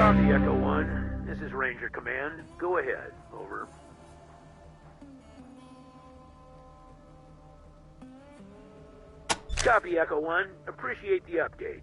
Copy, Echo 1. This is Ranger Command. Go ahead. Over. Copy, Echo 1. Appreciate the update.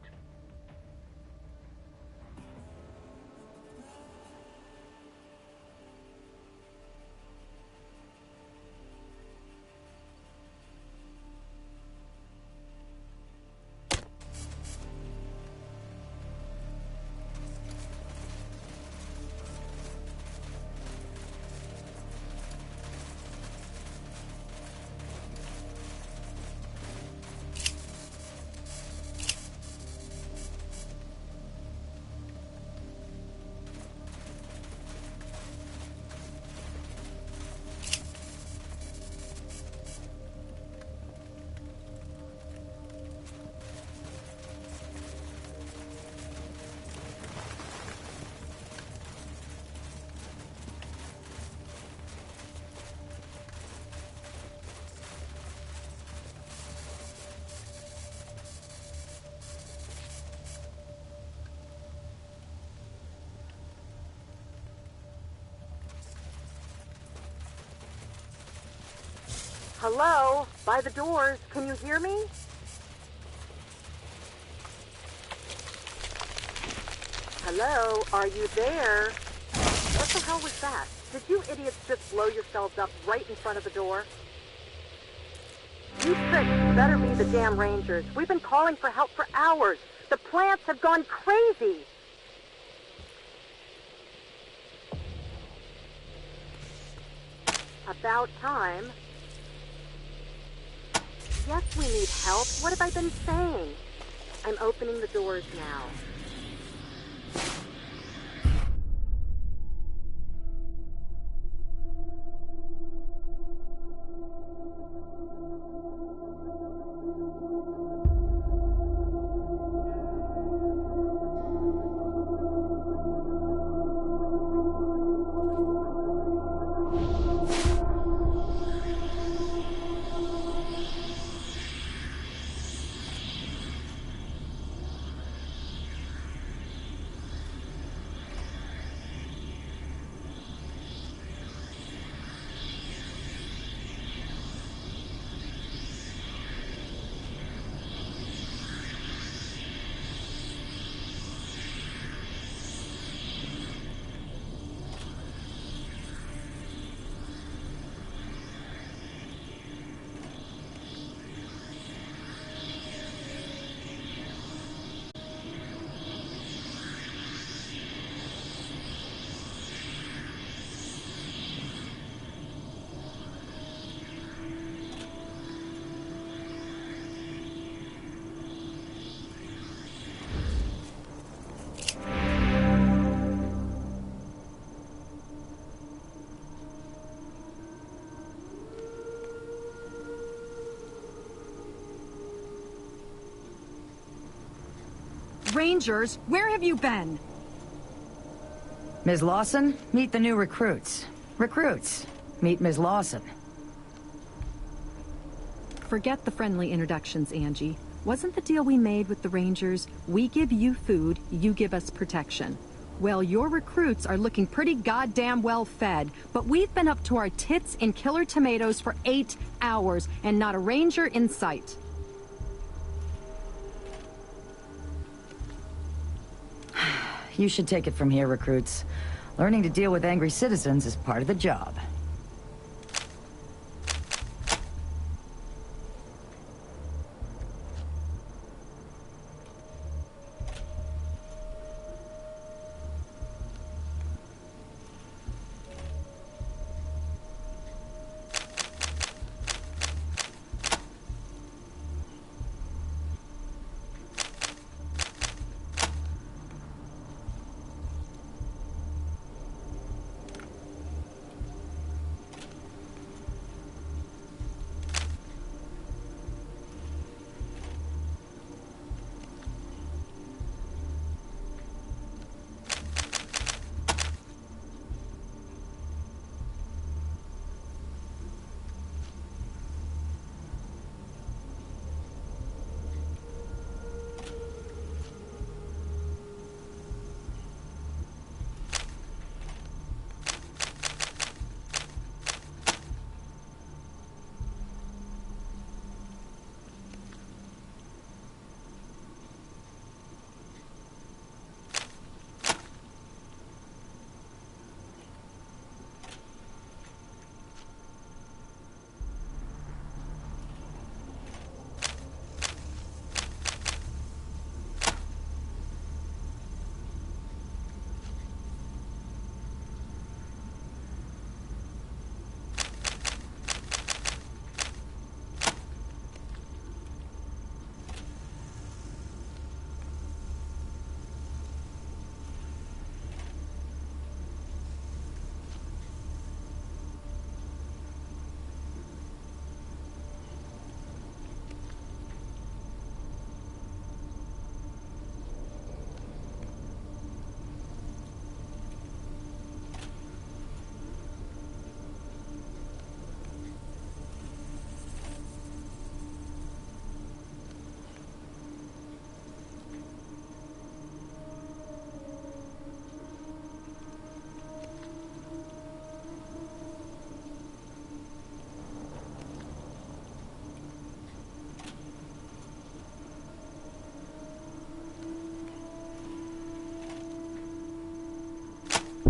Hello? By the doors. Can you hear me? Hello? Are you there? What the hell was that? Did you idiots just blow yourselves up right in front of the door? You pricks better be the damn Rangers. We've been calling for help for hours. The plants have gone crazy. About time. Yes, we need help. What have I been saying? I'm opening the doors now. Rangers, where have you been? Ms. Lawson, meet the new recruits. Recruits, meet Ms. Lawson. Forget the friendly introductions, Angie. Wasn't the deal we made with the Rangers, we give you food, you give us protection? Well, your recruits are looking pretty goddamn well fed, but we've been up to our tits in killer tomatoes for 8 hours, and not a Ranger in sight. You should take it from here, recruits. Learning to deal with angry citizens is part of the job.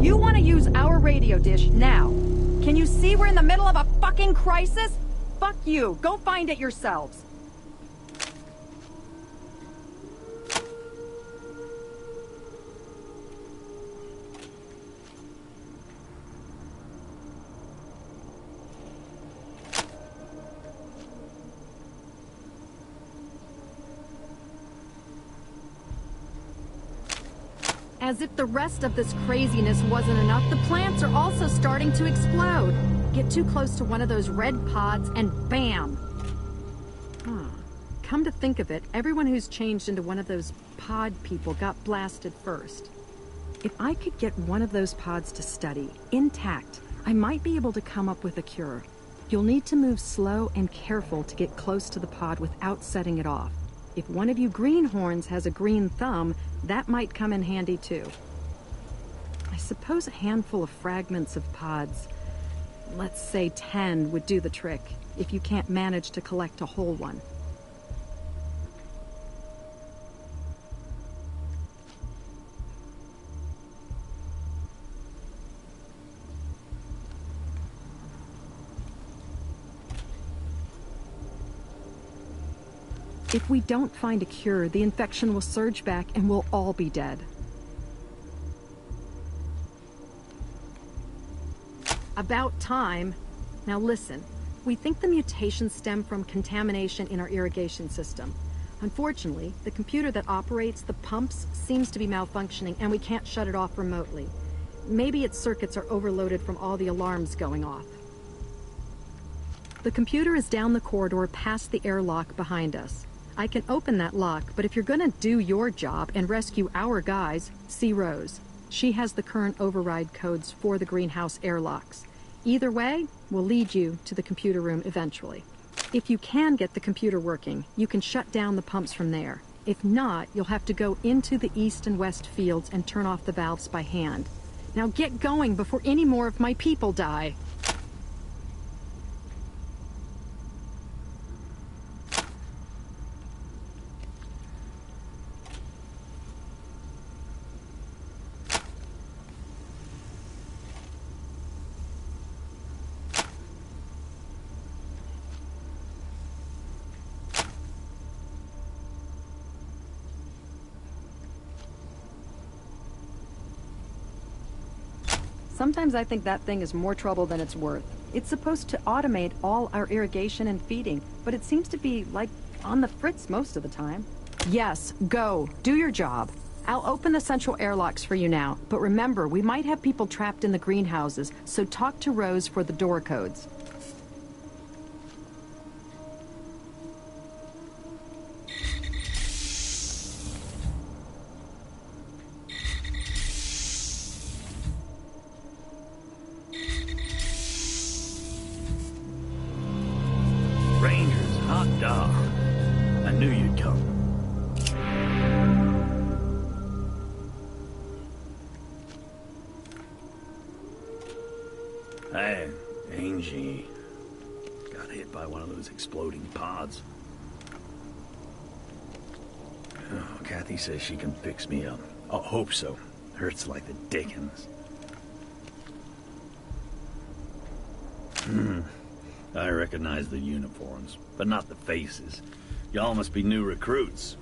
You want to use our radio dish now. Can you see we're in the middle of a fucking crisis? Fuck you. Go find it yourselves. As if the rest of this craziness wasn't enough, the plants are also starting to explode. Get too close to one of those red pods and bam! Huh. Come to think of it, everyone who's changed into one of those pod people got blasted first. If I could get one of those pods to study, intact, I might be able to come up with a cure. You'll need to move slow and careful to get close to the pod without setting it off. If one of you greenhorns has a green thumb, that might come in handy too. I suppose a handful of fragments of pods, let's say 10, would do the trick, if you can't manage to collect a whole one. If we don't find a cure, the infection will surge back and we'll all be dead. About time. Now listen, we think the mutations stem from contamination in our irrigation system. Unfortunately, the computer that operates the pumps seems to be malfunctioning and we can't shut it off remotely. Maybe its circuits are overloaded from all the alarms going off. The computer is down the corridor past the airlock behind us. I can open that lock, but if you're gonna do your job and rescue our guys, see Rose. She has the current override codes for the greenhouse airlocks. Either way, we'll lead you to the computer room eventually. If you can get the computer working, you can shut down the pumps from there. If not, you'll have to go into the east and west fields and turn off the valves by hand. Now get going before any more of my people die. Sometimes I think that thing is more trouble than it's worth. It's supposed to automate all our irrigation and feeding, but it seems to be, like, on the fritz most of the time. Yes, go. Do your job. I'll open the central airlocks for you now, but remember, we might have people trapped in the greenhouses, so talk to Rose for the door codes. Rangers, hot dog. I knew you'd come. Hey, Angie. Got hit by one of those exploding pods. Oh, Kathy says she can fix me up. I hope so. Hurts like the dickens. I recognize the uniforms, but not the faces. Y'all must be new recruits.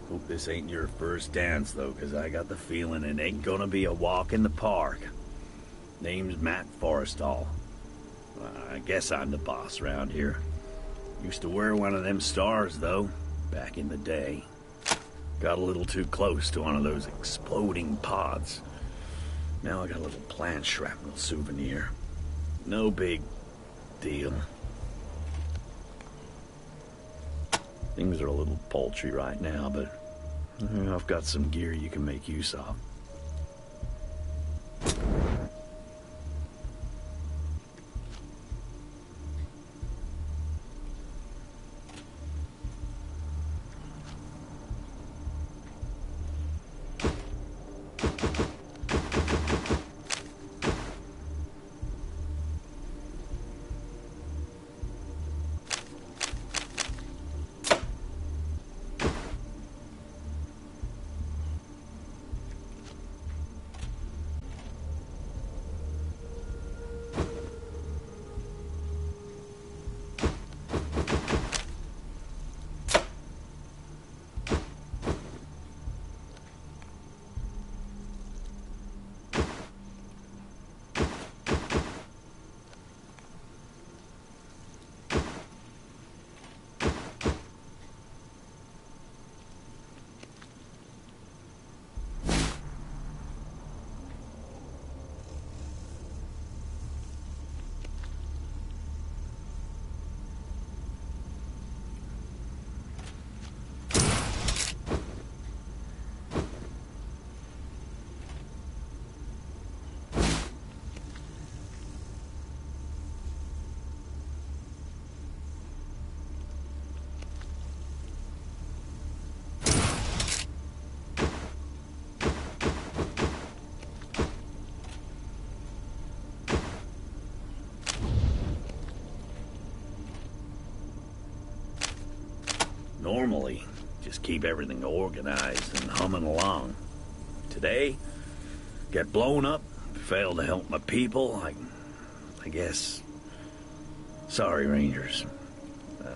Hope this ain't your first dance, though, 'cause I got the feeling it ain't gonna be a walk in the park. Name's Matt Forrestal. I guess I'm the boss around here. Used to wear one of them stars, though, back in the day. Got a little too close to one of those exploding pods. Now I got a little plant shrapnel souvenir. No big deal. Things are a little paltry right now, but I've got some gear you can make use of. Normally, just keep everything organized and humming along. Today, get blown up, fail to help my people, I guess... Sorry, Rangers.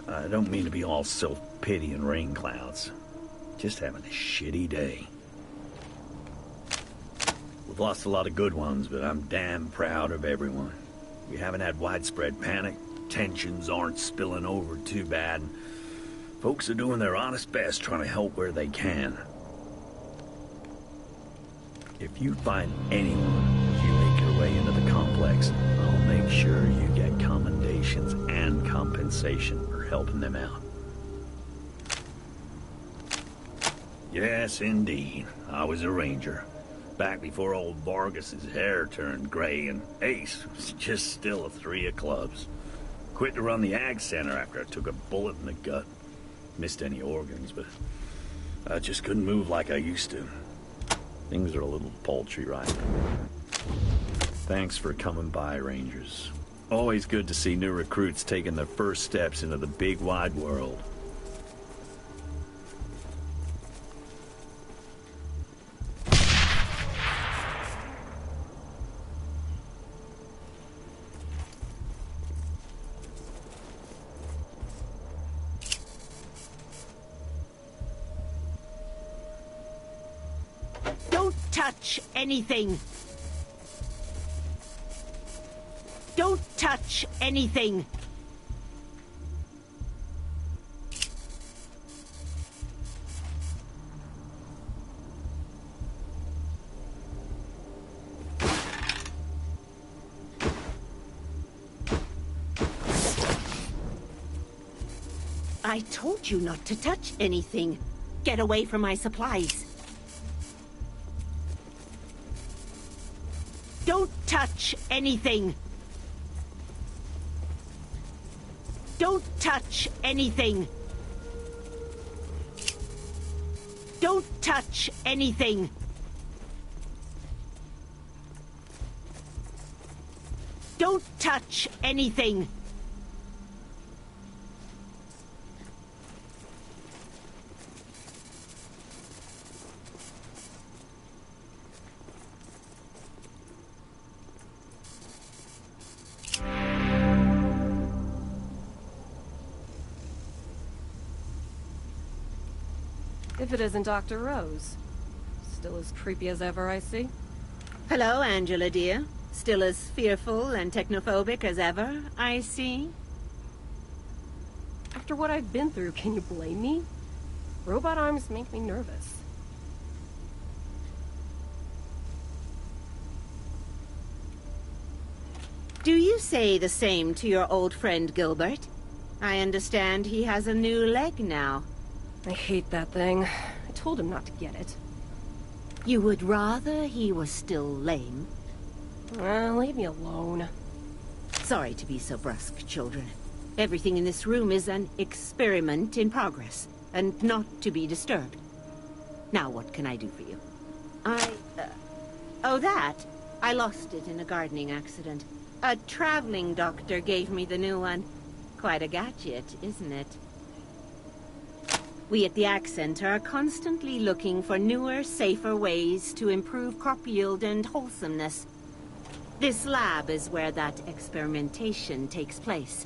I don't mean to be all self-pity and rain clouds. Just having a shitty day. We've lost a lot of good ones, but I'm damn proud of everyone. We haven't had widespread panic, tensions aren't spilling over too bad. Folks are doing their honest best trying to help where they can. If you find anyone as you make your way into the complex, I'll make sure you get commendations and compensation for helping them out. Yes, indeed. I was a ranger. Back before old Vargas's hair turned gray and Ace was just still a 3 of clubs. Quit to run the ag center after I took a bullet in the gut. Missed any organs, but I just couldn't move like I used to. Things are a little paltry right now. Thanks for coming by, Rangers. Always good to see new recruits taking their first steps into the big wide world. Touch anything. Don't touch anything. I told you not to touch anything. Get away from my supplies. Don't touch anything. Don't touch anything. Don't touch anything. Don't touch anything. If it isn't Dr. Rose. Still as creepy as ever, I see. Hello, Angela, dear. Still as fearful and technophobic as ever, I see. After what I've been through, can you blame me? Robot arms make me nervous. Do you say the same to your old friend Gilbert? I understand he has a new leg now. I hate that thing. I told him not to get it. You would rather he was still lame? Leave me alone. Sorry to be so brusque, children. Everything in this room is an experiment in progress, and not to be disturbed. Now what can I do for you? Oh, that? I lost it in a gardening accident. A traveling doctor gave me the new one. Quite a gadget, isn't it? We at the Ag Center are constantly looking for newer, safer ways to improve crop yield and wholesomeness. This lab is where that experimentation takes place.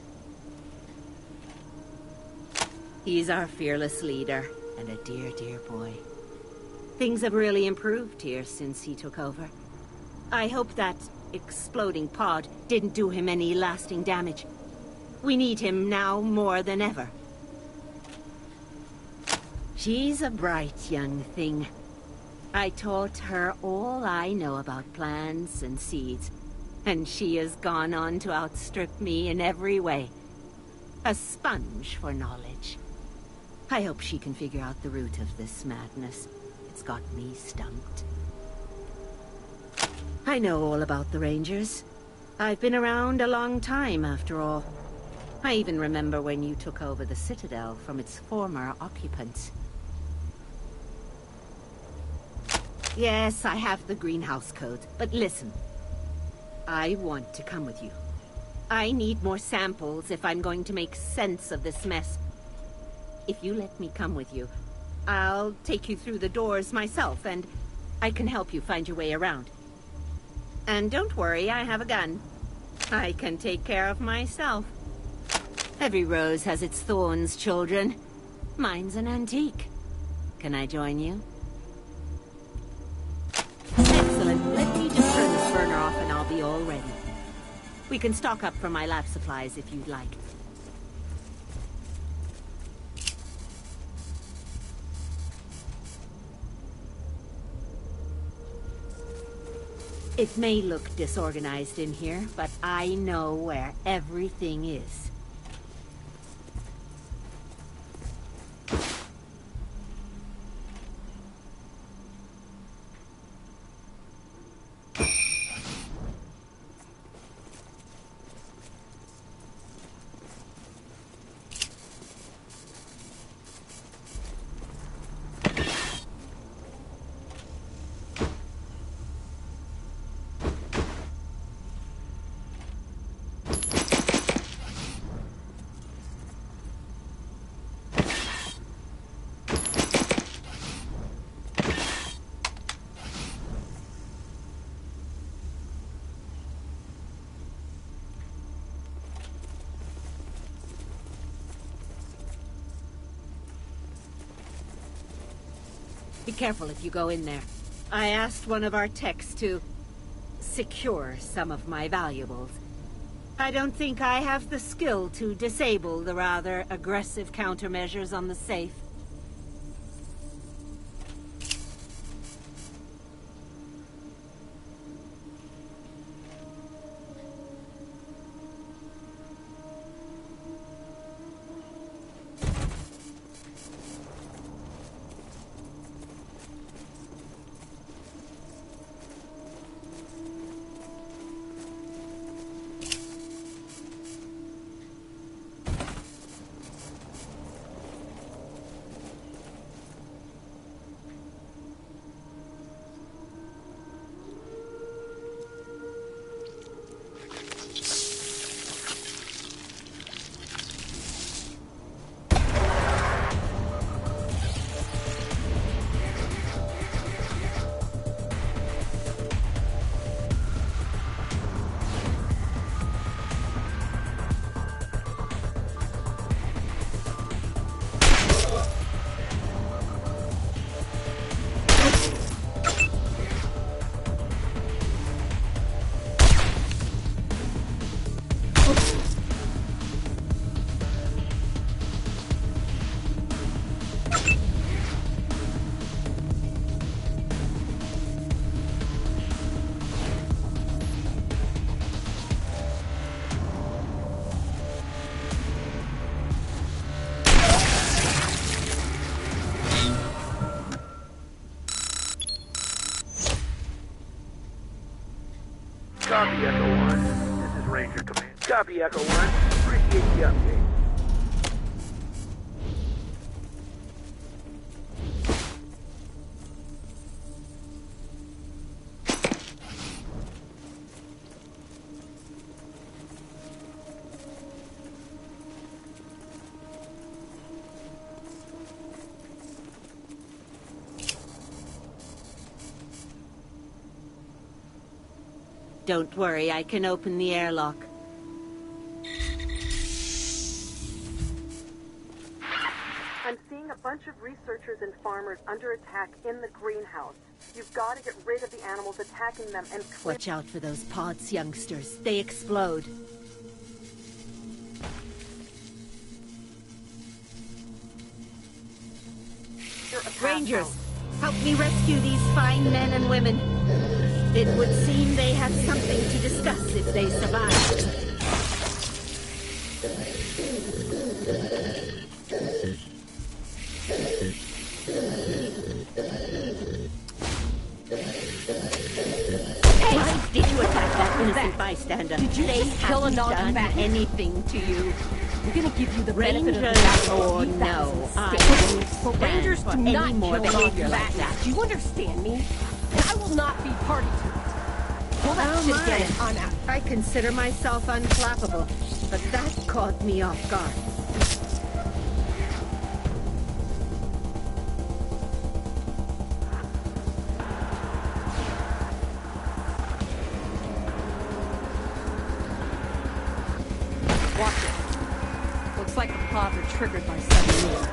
He's our fearless leader, and a dear, dear boy. Things have really improved here since he took over. I hope that exploding pod didn't do him any lasting damage. We need him now more than ever. She's a bright young thing. I taught her all I know about plants and seeds, and she has gone on to outstrip me in every way. A sponge for knowledge. I hope she can figure out the root of this madness. It's got me stumped. I know all about the Rangers. I've been around a long time, after all. I even remember when you took over the Citadel from its former occupants. Yes, I have the greenhouse code, but listen. I want to come with you. I need more samples if I'm going to make sense of this mess. If you let me come with you, I'll take you through the doors myself, and I can help you find your way around. And don't worry, I have a gun. I can take care of myself. Every rose has its thorns, children. Mine's an antique. Can I join you? Excellent. Let me just turn this burner off and I'll be all ready. We can stock up for my lab supplies if you'd like. It may look disorganized in here, but I know where everything is. Be careful if you go in there. I asked one of our techs to secure some of my valuables. I don't think I have the skill to disable the rather aggressive countermeasures on the safe. Copy, Echo 1. This is Ranger Command. Copy, Echo 1. Appreciate the update. Don't worry, I can open the airlock. I'm seeing a bunch of researchers and farmers under attack in the greenhouse. You've got to get rid of the animals attacking them and clear... Watch out for those pods, youngsters. They explode. Rangers, help me rescue these fine men and women. It would seem they have something to discuss if they survive. Hey, why did you attack that innocent bystander? Did you just kill a non-combatant? Anything to you? We're gonna give you the benefit of the doubt. Or no, I But Rangers do not more kill behavior non-combatants. like that. Do you understand me? I will not be party to it. Pull that shit again and I'm out. I consider myself unflappable, but that caught me off guard. psychopath or triggered by sudden news.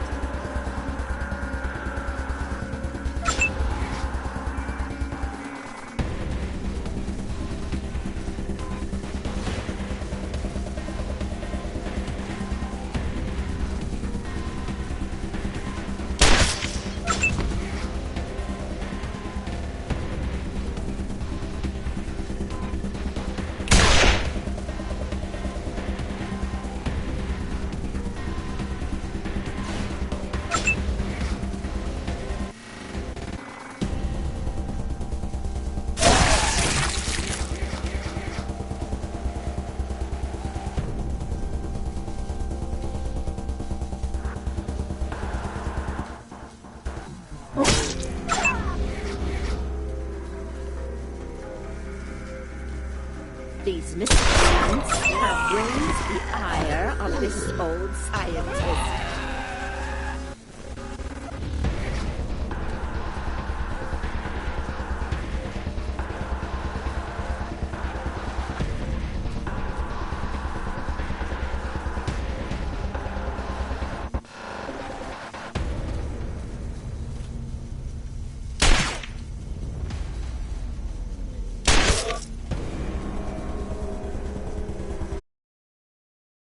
These miscreants have raised the ire of this old scientist.